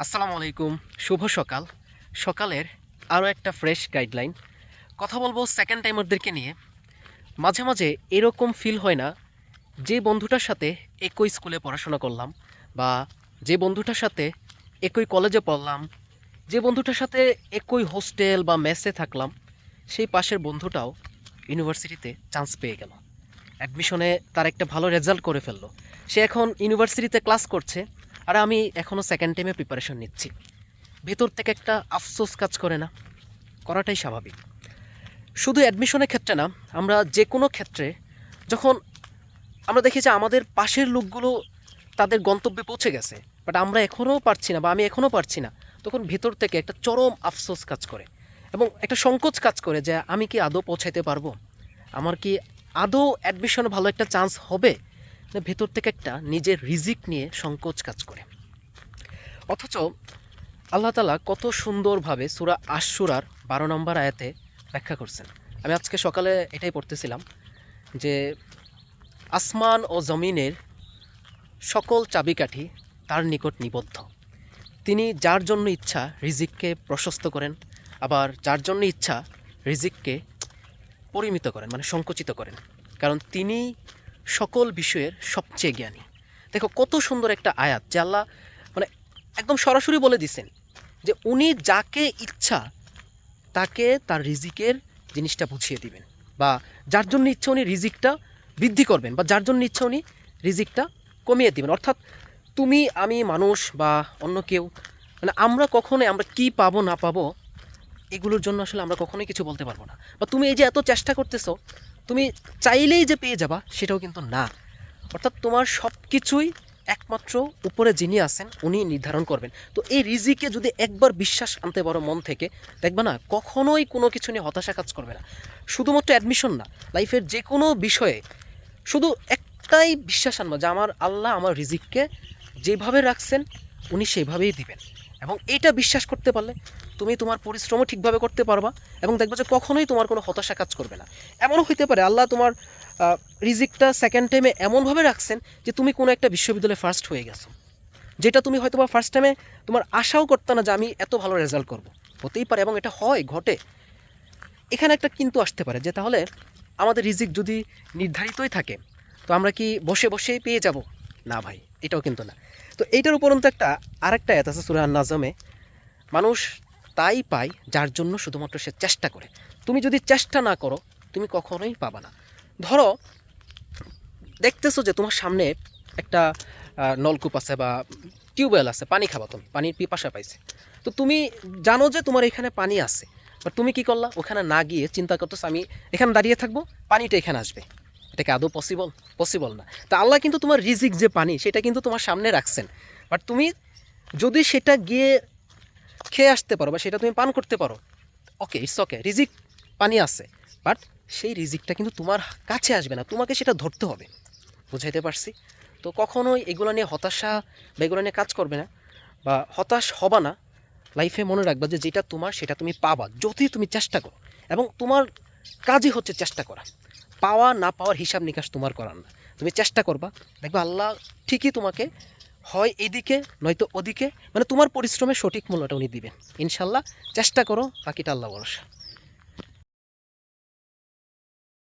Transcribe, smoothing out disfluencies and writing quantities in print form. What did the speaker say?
আসসালামু আলাইকুম। শুভ সকাল। সকালের আরও একটা ফ্রেশ গাইডলাইন। কথা বলবো সেকেন্ড টাইমারদেরকে নিয়ে। মাঝে মাঝে এরকম ফিল হয় না, যে বন্ধুটার সাথে একই স্কুলে পড়াশোনা করলাম, বা যে বন্ধুটার সাথে একই কলেজে পড়লাম, যে বন্ধুটার সাথে একই হোস্টেল বা মেসে থাকলাম, সেই পাশের বন্ধুটাও ইউনিভার্সিটিতে চান্স পেয়ে গেল। অ্যাডমিশনে তার একটা ভালো রেজাল্ট করে ফেললো। সে এখন ইউনিভার্সিটিতে ক্লাস করছে, আর আমি এখনও সেকেন্ড টাইমে প্রিপারেশন নিচ্ছি। ভেতর থেকে একটা আফসোস কাজ করে না? করাটাই স্বাভাবিক। শুধু অ্যাডমিশনের ক্ষেত্রে না, আমরা যে কোনো ক্ষেত্রে যখন আমরা দেখি যে আমাদের পাশের লোকগুলো তাদের গন্তব্যে পৌঁছে গেছে, বাট আমরা এখনও পারছি না, বা আমি এখনও পারছি না, তখন ভেতর থেকে একটা চরম আফসোস কাজ করে এবং একটা সংকোচ কাজ করে যে আমি কি আদৌ পৌঁছাইতে পারবো, আমার কি আদৌ অ্যাডমিশনে ভালো একটা চান্স হবে। ভেতর থেকে একটা নিজের রিজিক নিয়ে সংকোচ কাজ করে। অথচ আল্লাহ তাআলা কত সুন্দরভাবে সূরা আশ-শূরার ১২ নম্বর আয়াতে ব্যাখ্যা করছেন। আমি আজকে সকালে এটাই পড়তেছিলাম যে আসমান ও জমিনের সকল চাবিকাঠি তার নিকট নিবদ্ধ। তিনি যার জন্য ইচ্ছা রিজিককে প্রশস্ত করেন, আবার যার জন্য ইচ্ছা রিজিককে পরিমিত করেন, মানে সংকুচিত করেন, কারণ তিনি সকল বিষয়ের সবচেয়ে জ্ঞানী। দেখো কত সুন্দর একটা আয়াত, যে আল্লাহ মানে একদম সরাসরি বলে দিছেন যে উনি যাকে ইচ্ছা তাকে তার রিজিকের জিনিসটা বুঝিয়ে দিবেন, বা যার জন্য ইচ্ছা উনি রিজিকটা বৃদ্ধি করবেন, বা যার জন্য ইচ্ছা উনি রিজিকটা কমিয়ে দিবেন। অর্থাৎ তুমি, আমি, মানুষ বা অন্য কেউ, মানে আমরা কখনোই আমরা কি পাবো না পাবো এগুলোর জন্য আসলে আমরা কখনোই কিছু বলতে পারবো না। বা তুমি এই যে এত চেষ্টা করতেছো, তুমি চাইলেই যে পেয়ে যাবা সেটাও কিন্তু না। অর্থাৎ তোমার সব কিছুই একমাত্র উপরে যিনি আছেন উনি নির্ধারণ করবেন। তো এই রিজিকে যদি একবার বিশ্বাস আনতে পারো মন থেকে, দেখবে না কখনোই কোনো কিছু নিয়ে হতাশা কাজ করবে না। শুধুমাত্র অ্যাডমিশন না, লাইফের যে কোনো বিষয়ে শুধু একটাই বিশ্বাস আনবা যে আমার আল্লাহ আমার রিজিককে যেভাবে রাখছেন উনি সেভাবেই দিবেন। এবং এইটা বিশ্বাস করতে পারলে তুমি তোমার পরিশ্রমও ঠিকভাবে করতে পারবা, এবং দেখবা যে কখনোই তোমার কোনো হতাশা কাজ করবে না। এমনও হইতে পারে আল্লাহ তোমার রিজিকটা সেকেন্ড টাইমে এমনভাবে রাখছেন যে তুমি কোনো একটা বিশ্ববিদ্যালয়ে ফার্স্ট হয়ে গেছো, যেটা তুমি হয়তো বা ফার্স্ট টাইমে তোমার আশাও করতে না যে আমি এত ভালো রেজাল্ট করব। হতেই পারে এবং এটা হয়, ঘটে। এখানে একটা কিন্তু আসতে পারে যে তাহলে আমাদের রিজিক যদি নির্ধারিতই থাকে, তো আমরা কি বসে বসেই পেয়ে যাব? না ভাই, এটাও কিন্তু না। তো এইটার উপরন্তু একটা আরেকটা আয়াত আছে সূরা আন-নাজমে, মানুষ তাই পায় যার জন্য শুধুমাত্র সে চেষ্টা করে। তুমি যদি চেষ্টা না করো তুমি কখনোই পাবা না। ধরো দেখতেছো যে তোমার সামনে একটা নলকূপ আছে বা টিউবওয়েল আছে, পানি খাবা, তুমি পানির পিপাসা পাইছে, তো তুমি জানো যে তোমার এখানে পানি আছে, বাট তুমি কি করলা, ওখানে না গিয়ে চিন্তা করতেছো আমি এখানে দাঁড়িয়ে থাকবো, পানিটা এখানে আসবে। এটা কি আদৌ পসিবল? পসিবল না। তা আল্লাহ কিন্তু তোমার রিজিক যে পানি সেটা কিন্তু তোমার সামনে রাখছেন, বাট তুমি যদি সেটা গিয়ে খেয়ে আসতে পারো বা সেটা তুমি পান করতে পারো, ওকে, ইটস ওকে, রিজিক পানি আছে, বাট সেই রিজিকটা কিন্তু তোমার কাছে আসবে না, তোমাকে সেটা ধরতে হবে। বুঝাইতে পারছি? তো কখনোই এগুলো নিয়ে হতাশা বা এগুলো নিয়ে কাজ করবে না, বা হতাশ হবা না। লাইফে মনে রাখবা যে যেটা তোমার সেটা তুমি পাবা যদি তুমি চেষ্টা করো, এবং তোমার কাজই হচ্ছে চেষ্টা করা। পাওয়া না পাওয়ার হিসাব নিকাশ তোমার করার না। তুমি চেষ্টা করবা, দেখবা আল্লাহ ঠিকই তোমাকে হয় এদিকে নয়তো ওদিকে, মানে তোমার পরিশ্রমের সঠিক মূল্যটা উনি দিবেন ইনশাল্লাহ। চেষ্টা করো, বাকিটা আল্লাহ ভরসা।